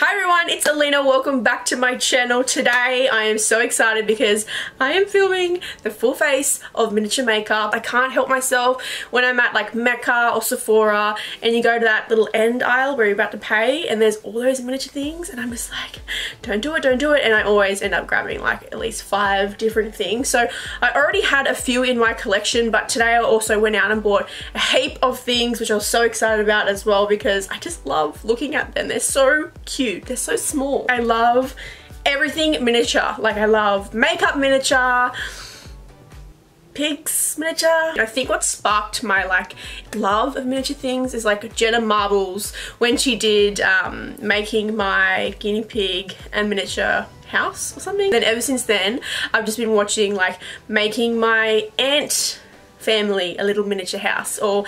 Hi everyone, it's Alina. Welcome back to my channel. Today I am so excited because I am filming the full face of miniature makeup. I can't help myself when I'm at like Mecca or Sephora and you go to that little end aisle where you're about to pay and there's all those miniature things and I'm just like, don't do it, and I always end up grabbing like at least 5 different things. So I already had a few in my collection, but today I also went out and bought a heap of things which I was so excited about as well because I just love looking at them. They're so cute. They're so small. I love everything miniature. Like I love makeup miniature, pigs miniature. I think what sparked my like love of miniature things is like Jenna Marbles when she did making my guinea pig and miniature house or something. Then ever since then I've just been watching like making my aunt family a little miniature house, or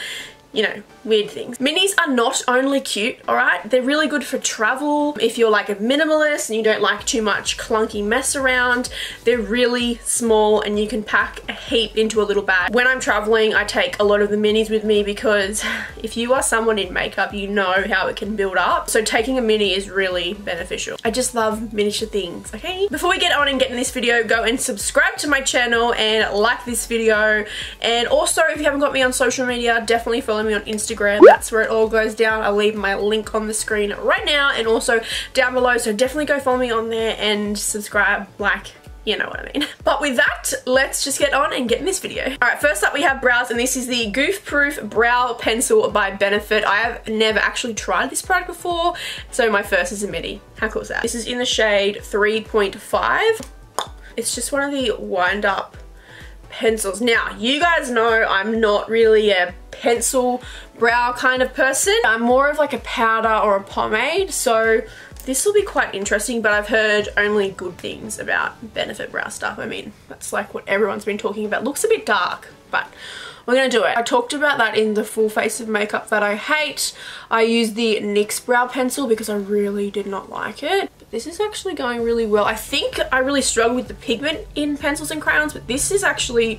you know, weird things. Minis are not only cute, alright? They're really good for travel. If you're like a minimalist and you don't like too much clunky mess around, they're really small and you can pack a heap into a little bag. When I'm traveling, I take a lot of the minis with me because if you are someone in makeup, you know how it can build up. So taking a mini is really beneficial. I just love miniature things, okay? Before we get on and get in this video, go and subscribe to my channel and like this video. And also, if you haven't got me on social media, definitely follow me on Instagram. That's where it all goes down. I'll leave my link on the screen right now and also down below, so definitely go follow me on there and subscribe, like, you know what I mean. But with that, let's just get on and get in this video. Alright, first up we have brows, and this is the Goof Proof Brow Pencil by Benefit. I have never actually tried this product before, so my first is a midi. How cool is that? This is in the shade 3.5. It's just one of the wind up pencils. Now, you guys know I'm not really a pencil brow kind of person. I'm more of like a powder or a pomade, so this will be quite interesting, but I've heard only good things about Benefit brow stuff. I mean, that's like what everyone's been talking about. Looks a bit dark, but we're gonna do it. I talked about that in the full face of makeup that I hate. I used the NYX brow pencil because I really did not like it. But this is actually going really well. I think I really struggle with the pigment in pencils and crayons, but this is actually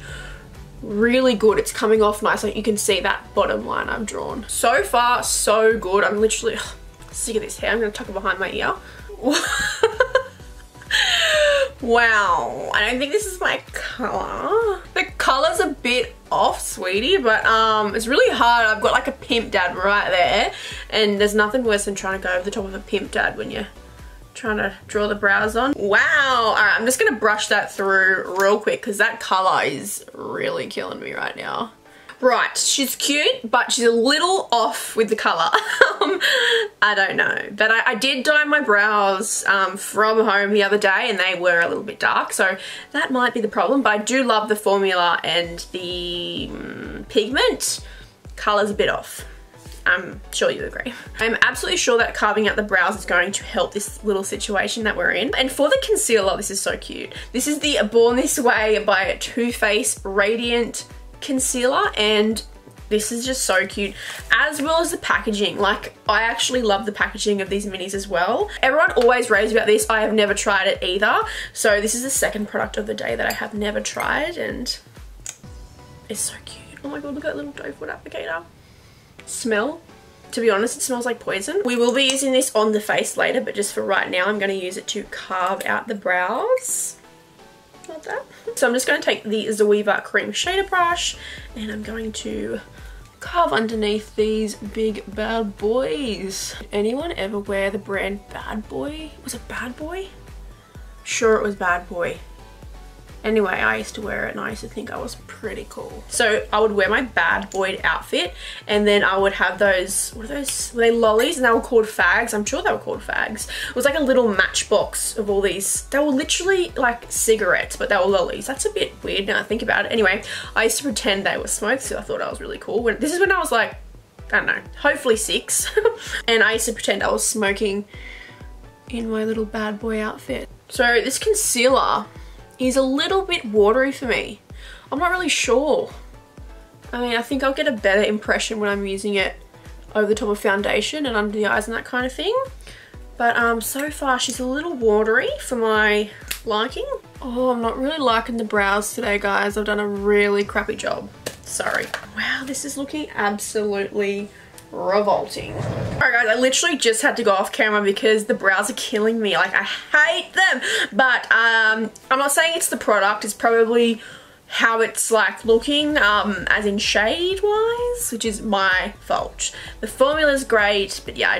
really good. It's coming off nice. Like you can see that bottom line I've drawn. So far, so good. I'm literally sick of this hair. I'm gonna tuck it behind my ear. Wow, I don't think this is my colour. The colour's a bit off, sweetie, but it's really hard. I've got like a pimp dad right there, and there's nothing worse than trying to go over the top of a pimp dad when you're trying to draw the brows on. Wow, alright, I'm just gonna brush that through real quick because that colour is really killing me right now. Right, she's cute, but she's a little off with the colour. I don't know. But I did dye my brows from home the other day and they were a little bit dark, so that might be the problem. But I do love the formula and the pigment. Colour's a bit off. I'm sure you agree. I'm absolutely sure that carving out the brows is going to help this little situation that we're in. And for the concealer, this is so cute. This is the Born This Way by Too Faced Radiant Concealer, and this is just so cute, as well as the packaging. Like, I actually love the packaging of these minis as well. Everyone always raves about this. I have never tried it either, so this is the second product of the day that I have never tried, and it's so cute. Oh my god, look at that little doe foot applicator. Smell, to be honest, it smells like poison. We will be using this on the face later, but just for right now I'm going to use it to carve out the brows. Like that. So I'm just going to take the Zoeva Cream Shader Brush and I'm going to carve underneath these big bad boys. Anyone ever wear the brand Bad Boy? Was it Bad Boy? Sure, it was Bad Boy. Anyway, I used to wear it and I used to think I was pretty cool. So I would wear my Bad Boy outfit and then I would have those, what are those? Were they lollies? And they were called fags. I'm sure they were called fags. It was like a little matchbox of all these. They were literally like cigarettes, but they were lollies. That's a bit weird now I think about it. Anyway, I used to pretend they were smokes, so I thought I was really cool. This is when I was like, I don't know, hopefully 6. And I used to pretend I was smoking in my little Bad Boy outfit. So this concealer is a little bit watery for me. I'm not really sure. I mean, I think I'll get a better impression when I'm using it over the top of foundation and under the eyes and that kind of thing. But so far she's a little watery for my liking. Oh, I'm not really liking the brows today, guys. I've done a really crappy job. Sorry. Wow, this is looking absolutely revolting. Alright guys, I literally just had to go off camera because the brows are killing me. Like, I hate them. But I'm not saying it's the product. It's probably how it's like looking, as in shade wise, which is my fault. The formula's great, but yeah, I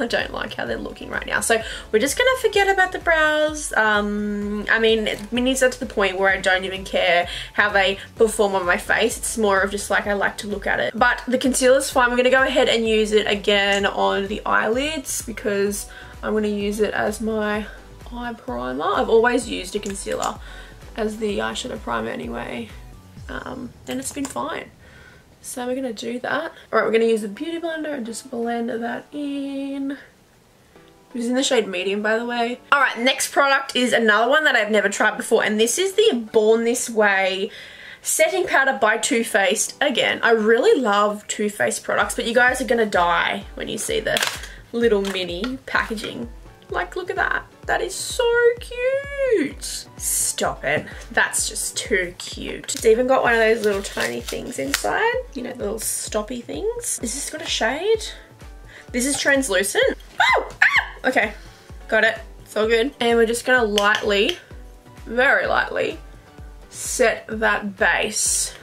don't like how they're looking right now. So we're just gonna forget about the brows. I mean, minis are to the point where I don't even care how they perform on my face. It's more of just like I like to look at it. But the concealer's fine. We're gonna go ahead and use it again on the eyelids because I'm gonna use it as my eye primer. I've always used a concealer as the eyeshadow primer anyway, and it's been fine. So we're gonna do that. All right, we're gonna use the beauty blender and just blend that in. It's in the shade medium, by the way. All right, next product is another one that I've never tried before, and this is the Born This Way setting powder by Too Faced. Again, I really love Too Faced products, but you guys are gonna die when you see the little mini packaging. Like, look at that. That is so cute. Stop it. That's just too cute. It's even got one of those little tiny things inside. You know, the little stoppy things. Is this got a shade? This is translucent. Oh! Ah! Okay, got it. It's all good. And we're just gonna lightly, very lightly, set that base.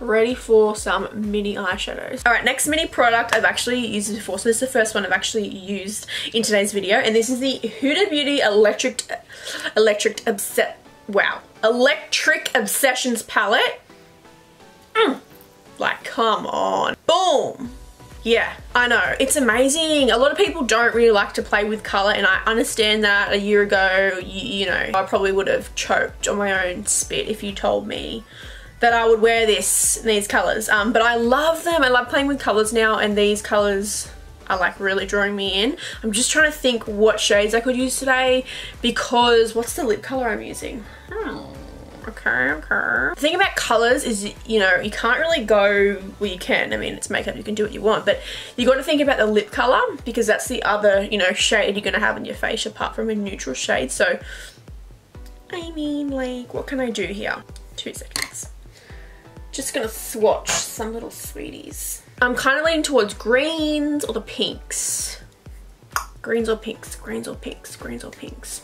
Ready for some mini eyeshadows. All right, next mini product I've actually used it before. So this is the first one I've actually used in today's video, and this is the Huda Beauty Electric Obsessions palette. Like, come on. Boom. Yeah, I know, it's amazing. A lot of people don't really like to play with color, and I understand that. A year ago, you know, I probably would have choked on my own spit if you told me that I would wear these colors, but I love them. I love playing with colors now, and these colors are like really drawing me in. I'm just trying to think what shades I could use today, because what's the lip color I'm using? Okay. The thing about colors is, you know, you can't really go, well, you can, I mean, it's makeup, you can do what you want, but you got to think about the lip color, because that's the other, you know, shade you're gonna have on your face apart from a neutral shade. So I mean, like, what can I do here? 2 seconds. Just gonna swatch some little sweeties. I'm kind of leaning towards greens or the pinks. Greens or pinks, greens or pinks, greens or pinks.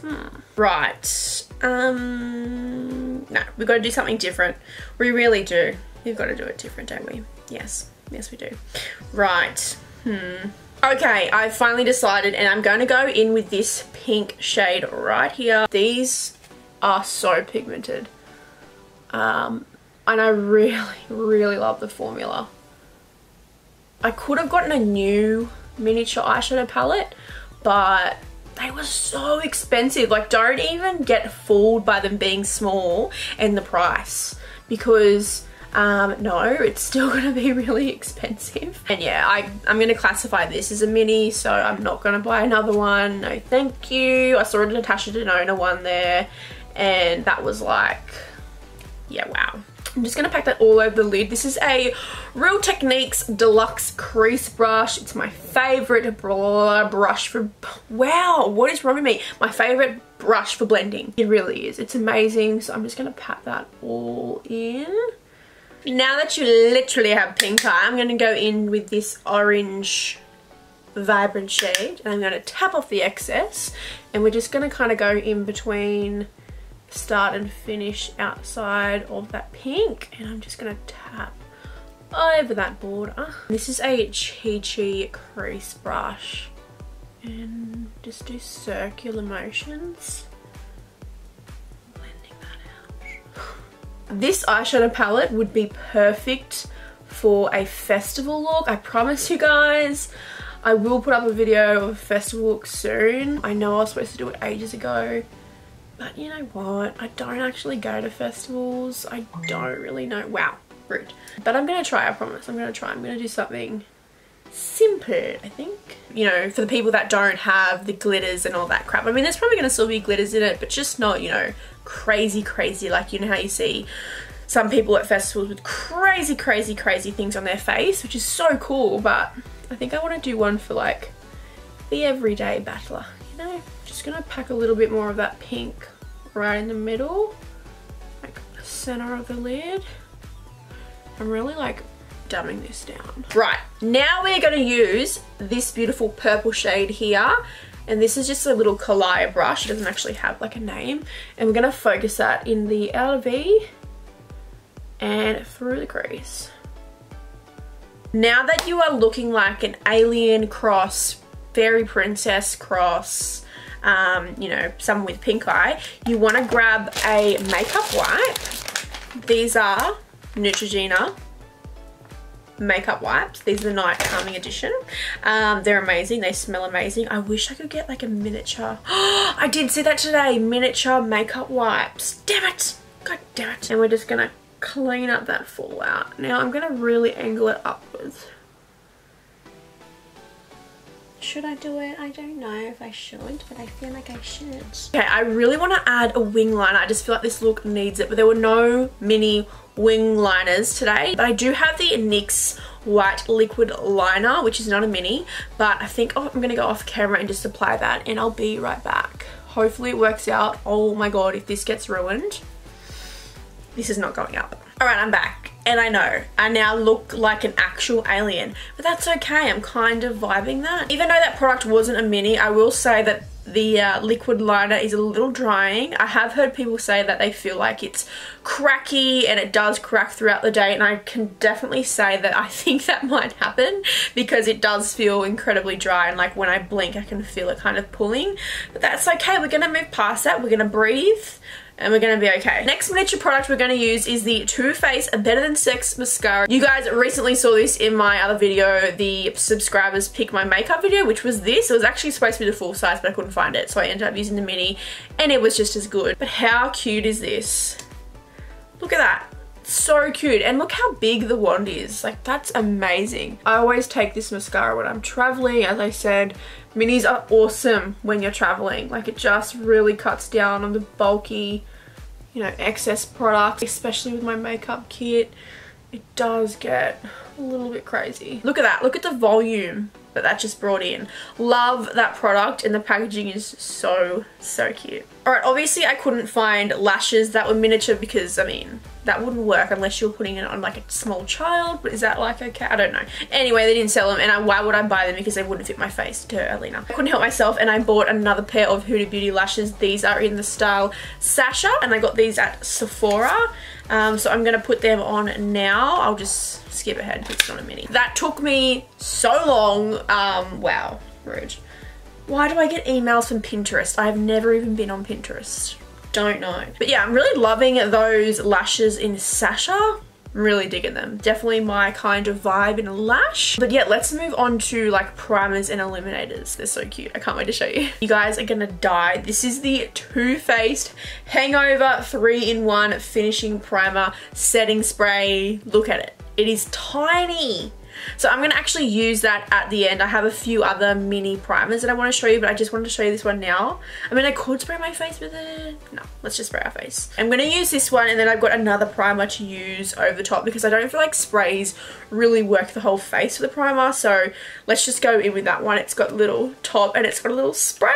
Right. No, we've got to do something different. We really do. We've got to do it different, don't we? Yes. Yes, we do. Right. Okay, I've finally decided, and I'm going to go in with this pink shade right here. These are so pigmented. And I really, really love the formula. I could have gotten a new miniature eyeshadow palette, but they were so expensive. Like, don't even get fooled by them being small and the price, because no, it's still gonna be really expensive. And yeah, I'm gonna classify this as a mini, so I'm not gonna buy another one. No thank you. I saw a Natasha Denona one there, and that was like, yeah, wow. I'm just gonna pack that all over the lid. This is a Real Techniques Deluxe Crease Brush. It's my favorite brush for, wow, what is wrong with me? My favorite brush for blending. It really is. It's amazing. So I'm just gonna pat that all in. Now that you literally have pink eye, I'm gonna go in with this orange vibrant shade, and I'm gonna tap off the excess, and we're just gonna kind of go in between start and finish outside of that pink, and I'm just gonna tap over that border. This is a Chi crease brush, and just do circular motions, blending that out. This eyeshadow palette would be perfect for a festival look. I promise you guys, I will put up a video of a festival look soon. I know I was supposed to do it ages ago, but you know what? I don't actually go to festivals. I don't really know. Wow, rude. But I'm gonna try, I promise. I'm gonna try. I'm gonna do something simple, I think. You know, for the people that don't have the glitters and all that crap. I mean, there's probably gonna still be glitters in it, but just not, you know, crazy, like, you know how you see some people at festivals with crazy things on their face, which is so cool. But I think I wanna do one for like the everyday battler, you know? Just gonna pack a little bit more of that pink right in the middle, like the center of the lid. I'm really like dumbing this down. Right, now we're going to use this beautiful purple shade here. And this is just a little Kalia brush. It doesn't actually have like a name. And we're going to focus that in the outer V and through the crease. Now that you are looking like an alien cross, fairy princess cross, you know, someone with pink eye, you want to grab a makeup wipe. These are Neutrogena makeup wipes. These are the night calming edition. They're amazing. They smell amazing. I wish I could get like a miniature. I did see that today. Miniature makeup wipes. Damn it. God damn it. And we're just going to clean up that fallout. Now I'm going to really angle it upwards. Should I do it? I don't know if I should, but I feel like I should. Okay, I really want to add a wing liner. I just feel like this look needs it, but there were no mini wing liners today. But I do have the NYX white liquid liner, which is not a mini, but I think I'm going to go off camera and just apply that, and I'll be right back. Hopefully it works out. Oh my god, if this gets ruined, this is not going up. Alright, I'm back. And I know, I now look like an actual alien, but that's okay. I'm kind of vibing that. Even though that product wasn't a mini, I will say that the liquid liner is a little drying. I have heard people say that they feel like it's cracky, and it does crack throughout the day, and I can definitely say that I think that might happen because it does feel incredibly dry, and like when I blink I can feel it kind of pulling, but that's okay. We're gonna move past that. We're gonna breathe. And we're going to be okay. Next miniature product we're going to use is the Too Faced Better Than Sex Mascara. You guys recently saw this in my other video, the subscribers pick my makeup video, which was this. It was actually supposed to be the full size, but I couldn't find it. So I ended up using the mini, and it was just as good. But how cute is this? Look at that. So cute. And look how big the wand is. Like, that's amazing. I always take this mascara when I'm traveling. As I said, minis are awesome when you're traveling. Like, it just really cuts down on the bulky, you know, excess product, especially with my makeup kit. It does get a little bit crazy. Look at that. Look at the volume that just brought in. Love that product, and the packaging is so cute. Alright, obviously I couldn't find lashes that were miniature because, I mean, that wouldn't work unless you're putting it on like a small child, but is that like okay? I don't know. Anyway, they didn't sell them, and why would I buy them? Because they wouldn't fit my face to Leena. I couldn't help myself, and I bought another pair of Huda Beauty lashes. These are in the style Sasha, and I got these at Sephora. So I'm gonna put them on now. I'll just skip ahead because it's not a mini. That took me so long. Wow, rude. Why do I get emails from Pinterest? I've never even been on Pinterest. Don't know. But yeah, I'm really loving those lashes in Sasha. I'm really digging them. Definitely my kind of vibe in a lash. But yeah, let's move on to like primers and illuminators. They're so cute. I can't wait to show you. You guys are gonna die. This is the Too Faced Hangover 3-in-1 Finishing Primer Setting Spray. Look at it. It is tiny. So I'm going to actually use that at the end. I have a few other mini primers that I want to show you, but I just wanted to show you this one now. I mean, I could spray my face with it. No, let's just spray our face. I'm going to use this one, and then I've got another primer to use over the top because I don't feel like sprays really work the whole face for the primer. So let's just go in with that one. It's got a little top and it's got a little sprayer.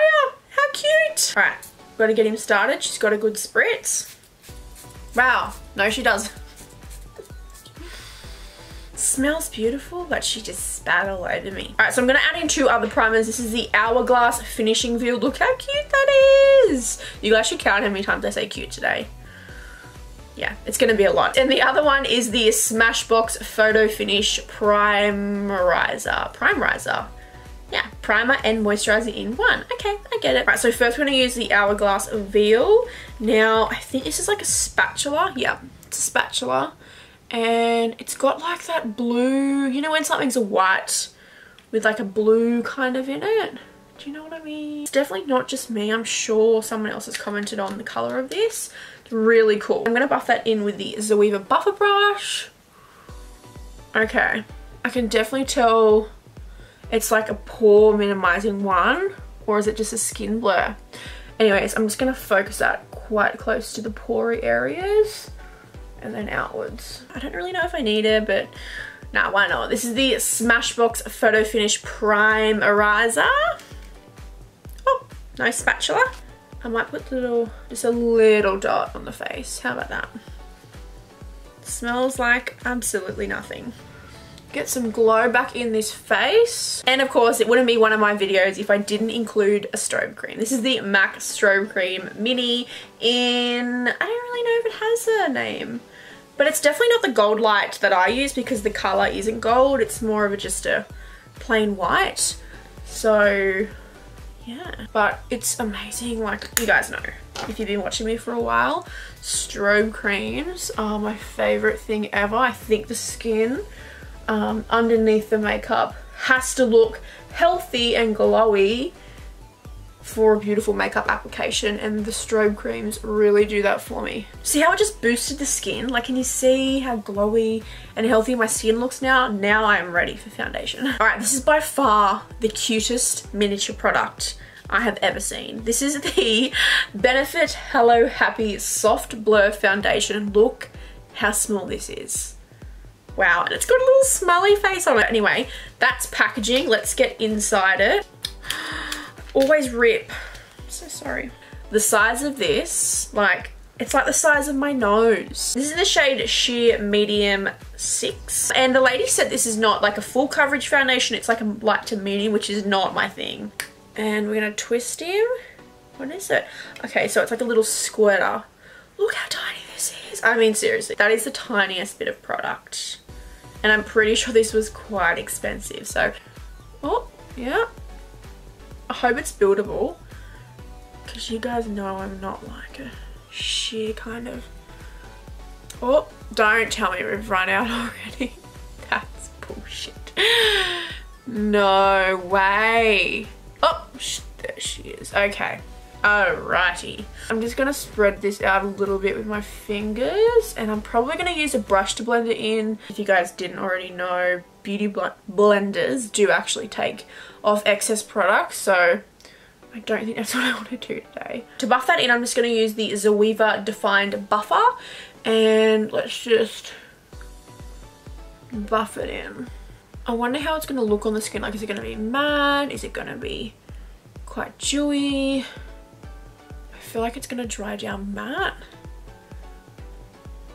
How cute. All right, got to get him started. She's got a good spritz. Wow. No, she doesn't. Smells beautiful, but she just spat all over me. Alright, so I'm going to add in two other primers. This is the Hourglass Finishing Veil. Look how cute that is. You guys should count how many times I say cute today. Yeah, it's going to be a lot. And the other one is the Smashbox Photo Finish Primerizer. Yeah, primer and moisturizer in one. Okay, I get it. Right, so first we're going to use the Hourglass Veil. Now, I think this is like a spatula. Yeah, it's a spatula. And it's got like that blue, you know when something's a white with like a blue kind of in it? Do you know what I mean? It's definitely not just me. I'm sure someone else has commented on the color of this. It's really cool. I'm going to buff that in with the Zoeva Buffer Brush. Okay. I can definitely tell it's like a pore minimizing one, or is it just a skin blur? Anyways, I'm just going to focus that quite close to the porey areas. And then outwards. I don't really know if I need it, but nah, why not? This is the Smashbox Photo Finish Primerizer. Oh, nice spatula. I might put just a little dot on the face. How about that? Smells like absolutely nothing. get some glow back in this face. And of course, it wouldn't be one of my videos if I didn't include a strobe cream. This is the MAC Strobe Cream Mini in, I don't really know if it has a name, but it's definitely not the gold light that I use because the color isn't gold. It's more of just a plain white. So yeah, but it's amazing. Like, you guys know, if you've been watching me for a while, strobe creams are my favorite thing ever. I think the skin underneath the makeup has to look healthy and glowy for a beautiful makeup application, and the strobe creams really do that for me. See how it just boosted the skin? Like, can you see how glowy and healthy my skin looks now? Now I am ready for foundation. All right, this is by far the cutest miniature product I have ever seen. This is the Benefit Hello Happy Soft Blur Foundation. Look how small this is. Wow, and it's got a little smiley face on it. Anyway, that's packaging. Let's get inside it. Always rip. I'm so sorry. The size of this, like, it's like the size of my nose. This is the shade Sheer Medium 6. And the lady said this is not like a full coverage foundation. It's like a light to medium, which is not my thing. And we're gonna twist him. What is it? Okay, so it's like a little squirter. Look how tiny this is. I mean, seriously, that is the tiniest bit of product. And I'm pretty sure this was quite expensive. So, oh, yeah. I hope it's buildable, because you guys know I'm not like a sheer kind of. Oh, don't tell me we've run out already. That's bullshit. No way. Oh, there she is. Okay. Alrighty. I'm just going to spread this out a little bit with my fingers, and I'm probably going to use a brush to blend it in. If you guys didn't already know, beauty blenders do actually take off excess products, so I don't think that's what I want to do today. To buff that in, I'm just going to use the Zoeva Defined Buffer, and let's just buff it in. I wonder how it's going to look on the skin. Like, is it going to be matte? Is it going to be quite dewy? I feel like it's going to dry down matte.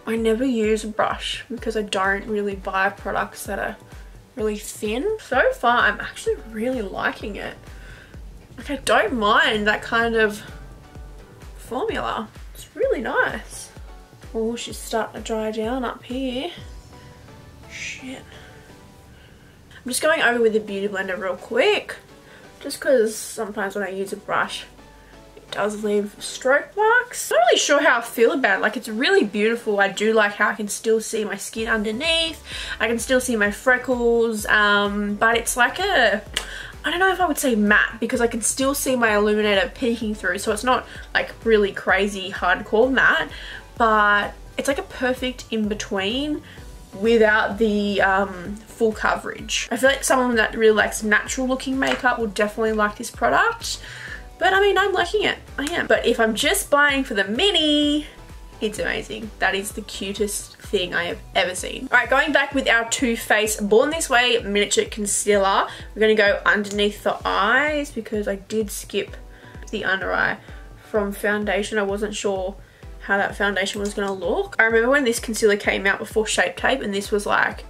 I never use a brush because I don't really buy products that are really thin. So far, I'm actually really liking it. Like, I don't mind that kind of formula. It's really nice. Oh, she's starting to dry down up here. Shit. I'm just going over with the beauty blender real quick, just because sometimes when I use a brush, it does leave stroke marks. I'm not really sure how I feel about it. Like, it's really beautiful. I do like how I can still see my skin underneath. I can still see my freckles, but it's like a, I don't know if I would say matte, because I can still see my illuminator peeking through, so it's not like really crazy hardcore matte, but it's like a perfect in between without the full coverage. I feel like someone that really likes natural looking makeup will definitely like this product, but I mean, I'm liking it. I am. But if I'm just buying for the mini, it's amazing. That is the cutest thing I have ever seen. All right, going back with our Too Faced Born This Way Miniature Concealer, we're gonna go underneath the eyes because I did skip the under eye from foundation. I wasn't sure how that foundation was gonna look. I remember when this concealer came out before Shape Tape, and this was like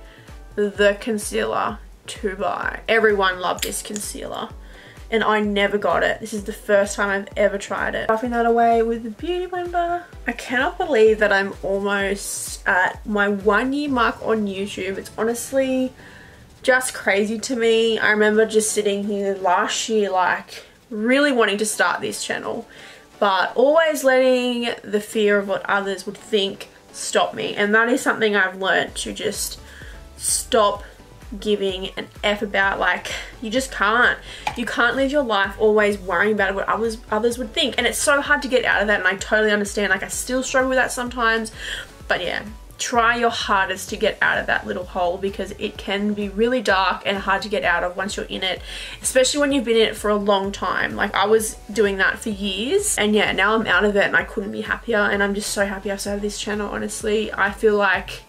the concealer to buy. Everyone loved this concealer, and I never got it. This is the first time I've ever tried it. Buffing that away with the beauty blender. I cannot believe that I'm almost at my 1 year mark on YouTube. It's honestly just crazy to me. I remember just sitting here last year, like, really wanting to start this channel, but always letting the fear of what others would think stop me. And that is something I've learned to just stop giving an F about. Like, you just can't. You can't live your life always worrying about what others would think. And it's so hard to get out of that, and I totally understand. Like, I still struggle with that sometimes. But yeah, try your hardest to get out of that little hole, because it can be really dark and hard to get out of once you're in it, especially when you've been in it for a long time. Like, I was doing that for years, and yeah, now I'm out of it and I couldn't be happier, and I'm just so happy I started this channel. Honestly, I feel like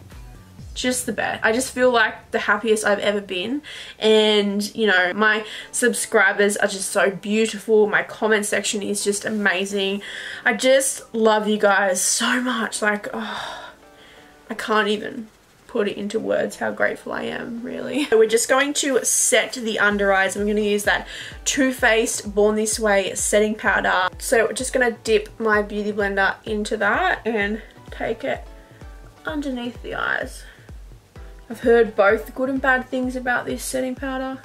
just the best. I just feel like the happiest I've ever been, and you know, my subscribers are just so beautiful. My comment section is just amazing. I just love you guys so much. Like, oh, I can't even. put it into words how grateful I am, really. So we're just going to set the under eyes. I'm going to use that Too Faced Born This Way setting powder. So we're just going to dip my beauty blender into that and take it underneath the eyes. I've heard both good and bad things about this setting powder,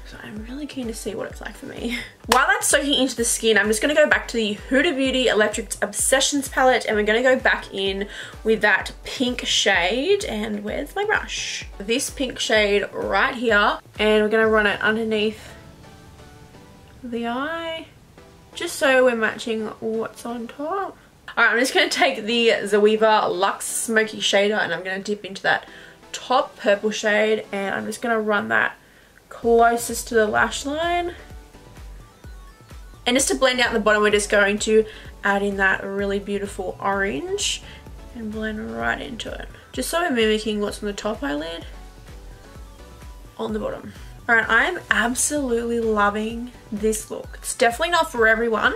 so I'm really keen to see what it's like for me. While that's soaking into the skin, I'm just going to go back to the Huda Beauty Electric Obsessions palette, and we're going to go back in with that pink shade. And where's my brush? This pink shade right here, and we're going to run it underneath the eye, just so we're matching what's on top. Alright, I'm just going to take the Zoeva Luxe Smoky Shader, and I'm going to dip into that top purple shade, and I'm just going to run that closest to the lash line. And just to blend out the bottom, we're just going to add in that really beautiful orange and blend right into it, just so we're mimicking what's on the top eyelid on the bottom. Alright, I'm absolutely loving this look. It's definitely not for everyone,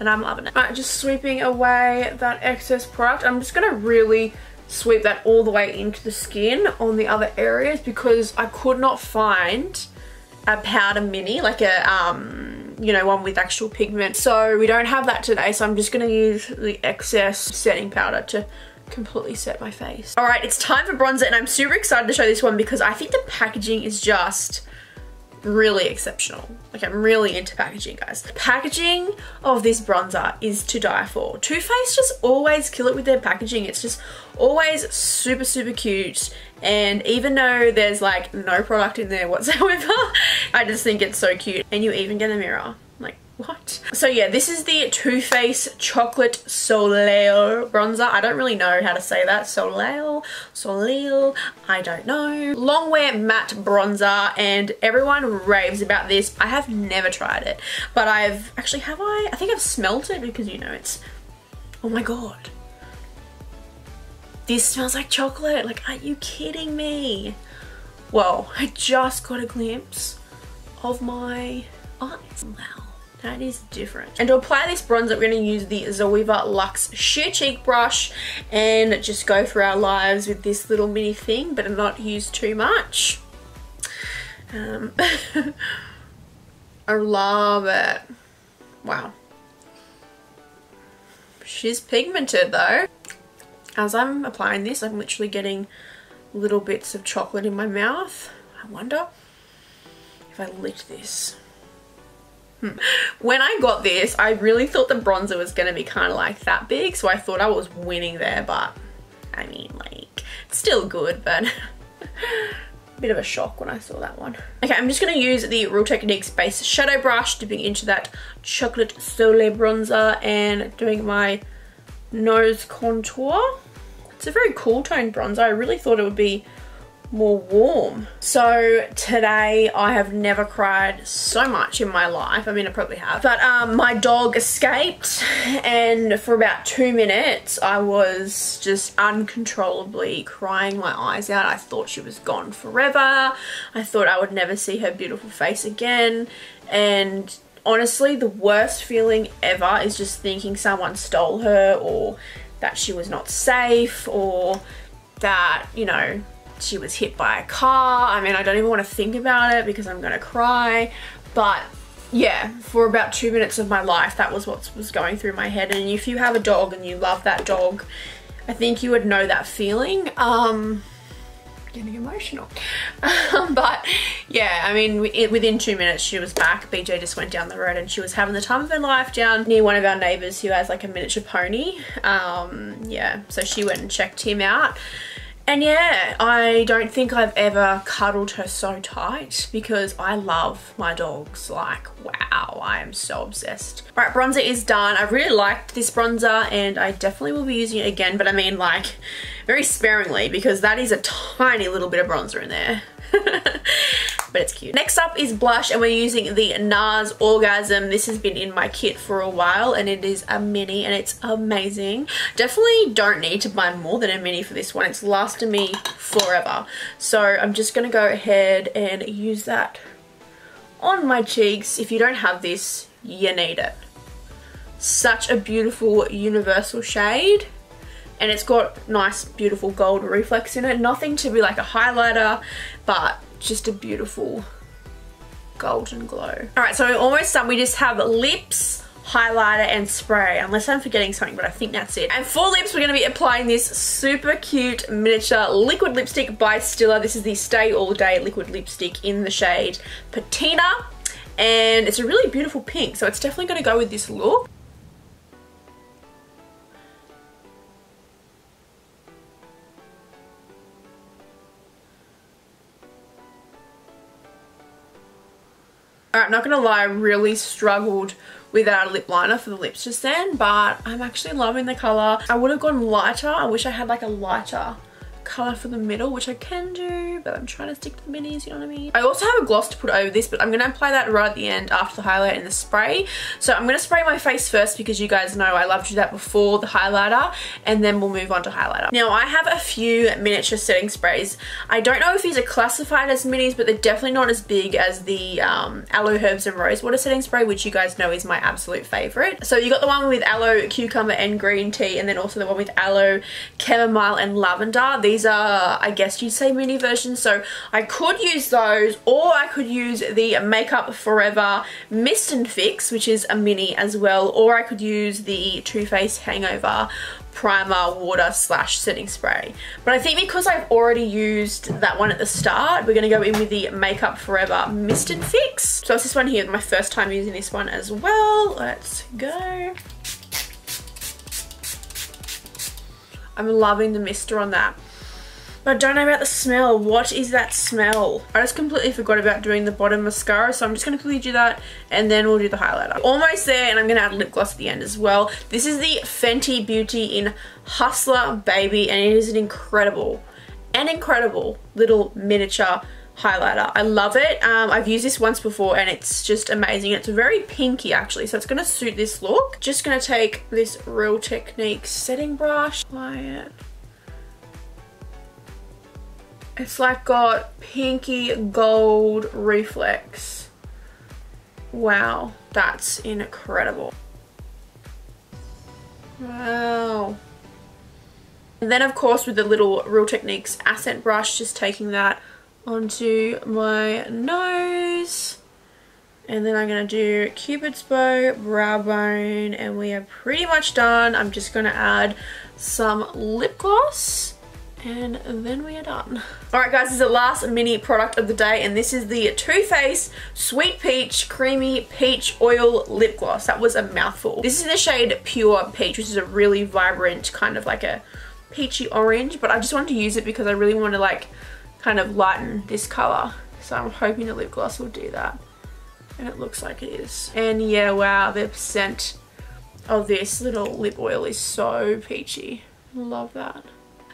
and I'm loving it. Alright, just sweeping away that excess product. I'm just going to really sweep that all the way into the skin on the other areas, because I could not find a powder mini, like a you know, one with actual pigment. So we don't have that today, so I'm just going to use the excess setting powder to completely set my face. Alright, it's time for bronzer, and I'm super excited to show this one because I think the packaging is just really exceptional. Like, I'm really into packaging, guys. The packaging of this bronzer is to die for. Too Faced just always kill it with their packaging. It's just always super, super cute. And even though there's like no product in there whatsoever, I just think it's so cute. And you even get a mirror. Like, what? So yeah, this is the Too Faced Chocolate Soleil bronzer. I don't really know how to say that. Soleil, I don't know. Long wear matte bronzer, and everyone raves about this. I have never tried it, but I've actually, have I? I think I've smelt it, because you know, it's, oh my god. This smells like chocolate. Like, are you kidding me? Well, I just got a glimpse of my eyes. Wow. That is different. And to apply this bronzer, we're going to use the Zoeva Luxe Sheer Cheek brush and just go through our lives with this little mini thing, but not use too much. I love it. Wow. She's pigmented though. As I'm applying this, I'm literally getting little bits of chocolate in my mouth. I wonder if I licked this. When I got this, I really thought the bronzer was going to be kind of like that big, so I thought I was winning there, but I mean, like, it's still good, but a bit of a shock when I saw that one. Okay, I'm just going to use the Real Techniques Base Shadow Brush, dipping into that Chocolate Soleil bronzer and doing my nose contour. It's a very cool toned bronzer. I really thought it would be more warm. So today I have never cried so much in my life. I mean, I probably have, but my dog escaped, and for about 2 minutes I was just uncontrollably crying my eyes out. I thought she was gone forever. I thought I would never see her beautiful face again, and honestly, the worst feeling ever is just thinking someone stole her, or that she was not safe, or that, you know, she was hit by a car. I mean, I don't even want to think about it because I'm gonna cry. But yeah, for about 2 minutes of my life, that was what was going through my head. And if you have a dog and you love that dog, I think you would know that feeling. Getting emotional. But yeah, I mean, within 2 minutes she was back. BJ just went down the road and she was having the time of her life down near one of our neighbours who has like a miniature pony. Yeah, so she went and checked him out. And yeah, I don't think I've ever cuddled her so tight because I love my dogs. Like, wow, I am so obsessed. All right, bronzer is done. I really liked this bronzer and I definitely will be using it again, but I mean, like, very sparingly because that is a tiny little bit of bronzer in there. But it's cute. Next up is blush, and we're using the NARS Orgasm. This has been in my kit for a while and it is a mini and it's amazing. Definitely don't need to buy more than a mini for this one. It's lasted me forever. So I'm just going to go ahead and use that on my cheeks. If you don't have this, you need it. Such a beautiful universal shade. and it's got nice beautiful gold reflex in it. Nothing to be like a highlighter, but just a beautiful golden glow. Alright, so we're almost done. We just have lips, highlighter and spray, unless I'm forgetting something, but I think that's it. And for lips, we're going to be applying this super cute miniature liquid lipstick by Stila. This is the Stay All Day liquid lipstick in the shade Patina, and it's a really beautiful pink, so it's definitely going to go with this look. Alright, I'm not going to lie, I really struggled without a lip liner for the lips just then, but I'm actually loving the colour. I would have gone lighter. I wish I had like a lighter colour for the middle, which I can do, but I'm trying to stick to the minis, you know what I mean? I also have a gloss to put over this, but I'm going to apply that right at the end after the highlight and the spray. So I'm going to spray my face first because you guys know I love to do that before the highlighter, and then we'll move on to highlighter. Now I have a few miniature setting sprays. I don't know if these are classified as minis, but they're definitely not as big as the Aloe Herbs and Rosewater setting spray, which you guys know is my absolute favourite. So you got the one with aloe, cucumber and green tea, and then also the one with aloe, chamomile and lavender. These are, I guess you'd say, mini versions, so I could use those, or I could use the Makeup Forever Mist and Fix, which is a mini as well, or I could use the Too Faced Hangover Primer Water / Setting Spray. But I think because I've already used that one at the start, we're going to go in with the Makeup Forever Mist and Fix. So it's this one here, my first time using this one as well. Let's go. I'm loving the mister on that. But I don't know about the smell. What is that smell? I just completely forgot about doing the bottom mascara, so I'm just going to quickly do that and then we'll do the highlighter. Almost there, and I'm going to add lip gloss at the end as well. This is the Fenty Beauty in Hustler Baby, and it is an incredible little miniature highlighter. I love it. I've used this once before and it's just amazing. It's very pinky actually, so it's going to suit this look. Just going to take this Real Technique setting brush, apply it. It's like got pinky gold reflex. Wow, that's incredible. Wow. And then of course with the little Real Techniques accent brush, just taking that onto my nose. And then I'm going to do Cupid's bow, brow bone, and we are pretty much done. I'm just going to add some lip gloss. And then we are done. Alright guys, this is the last mini product of the day, and this is the Too Faced Sweet Peach Creamy Peach Oil Lip Gloss. That was a mouthful. This is in the shade Pure Peach, which is a really vibrant kind of like a peachy orange, but I just wanted to use it because I really want to like kind of lighten this colour. So I'm hoping the lip gloss will do that. And it looks like it is. And yeah, wow, the scent of this little lip oil is so peachy. Love that.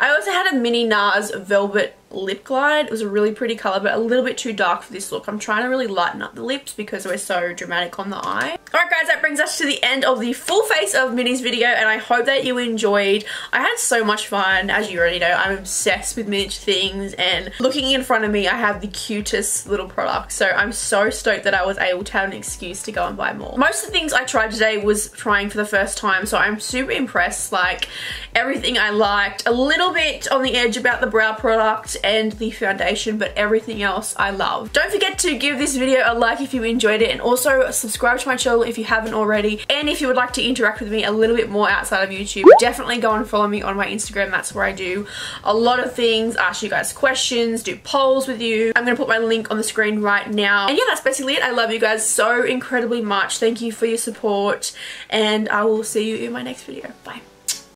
I also had a mini NARS Velvet Lip Glide. It was a really pretty colour, but a little bit too dark for this look. I'm trying to really lighten up the lips because we're so dramatic on the eye. Alright guys, that brings us to the end of the full face of minis video, and I hope that you enjoyed. I had so much fun. As you already know, I'm obsessed with miniature things, and looking in front of me I have the cutest little products, so I'm so stoked that I was able to have an excuse to go and buy more. Most of the things I tried today was trying for the first time, so I'm super impressed. Like, everything I liked. A little bit on the edge about the brow product and the foundation, but everything else I love. Don't forget to give this video a like if you enjoyed it, and also subscribe to my channel if you haven't already. And if you would like to interact with me a little bit more outside of YouTube, definitely go and follow me on my Instagram. That's where I do a lot of things, ask you guys questions, do polls with you. I'm gonna put my link on the screen right now. And yeah, that's basically it. I love you guys so incredibly much. Thank you for your support, and I will see you in my next video. Bye.